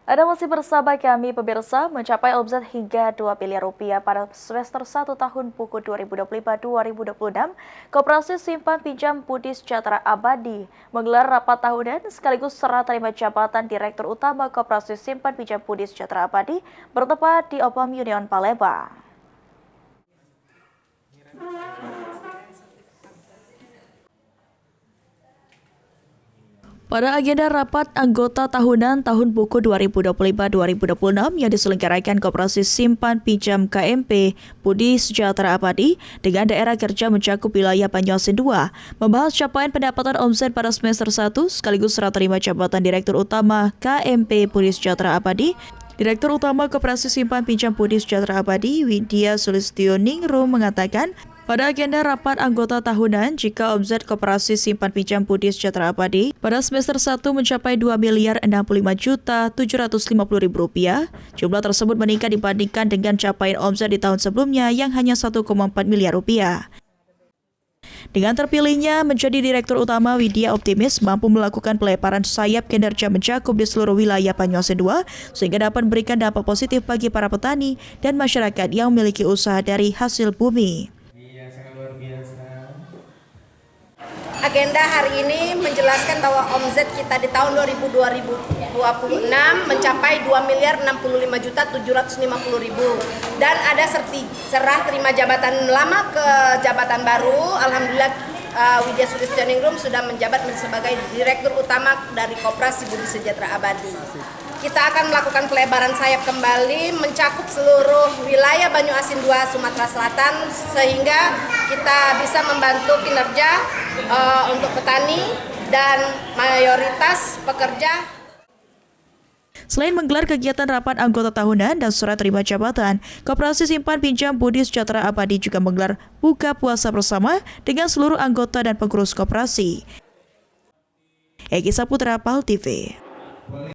Anda masih bersama kami pemirsa, mencapai omset hingga 2 miliar rupiah pada semester 1 tahun buku 2025-2026, Koperasi Simpan Pinjam Budi Sejahtera Abadi menggelar rapat tahunan sekaligus serah terima jabatan Direktur Utama Koperasi Simpan Pinjam Budi Sejahtera Abadi bertempat di Opam Union Palembang. Pada agenda rapat anggota tahunan tahun buku 2025-2026 yang diselenggarakan Koperasi Simpan Pinjam KMP Budi Sejahtera Abadi dengan daerah kerja mencakup wilayah Banyuasin 2, membahas capaian pendapatan omset pada semester 1 sekaligus serah terima jabatan Direktur Utama KMP Budi Sejahtera Abadi. Direktur Utama Koperasi Simpan Pinjam Budi Sejahtera Abadi, Widya Sulistioningrum mengatakan, pada agenda rapat anggota tahunan, jika omset Koperasi Simpan Pinjam Budi Sejahtera Abadi pada semester 1 mencapai 2.065.750.000 rupiah, jumlah tersebut meningkat dibandingkan dengan capaian omset di tahun sebelumnya yang hanya 1,4 miliar rupiah. Dengan terpilihnya menjadi Direktur Utama, Widya optimis mampu melakukan pelebaran sayap kinerja mencakup di seluruh wilayah Banyuasin 2 sehingga dapat memberikan dampak positif bagi para petani dan masyarakat yang memiliki usaha dari hasil bumi. Agenda hari ini menjelaskan bahwa omset kita di tahun 2026 mencapai 2.065.750.000 dan ada serah terima jabatan lama ke jabatan baru. Alhamdulillah Widya Sulistioningrum sudah menjabat sebagai Direktur Utama dari Koperasi Budi Sejahtera Abadi. Kita akan melakukan pelebaran sayap kembali mencakup seluruh wilayah Banyuasin 2 Sumatera Selatan sehingga kita bisa membantu kinerja untuk petani dan mayoritas pekerja. Selain menggelar kegiatan rapat anggota tahunan dan serah terima jabatan, Koperasi Simpan Pinjam Budi Sejahtera Abadi juga menggelar buka puasa bersama dengan seluruh anggota dan pengurus koperasi. Egi Saputra, PAL TV.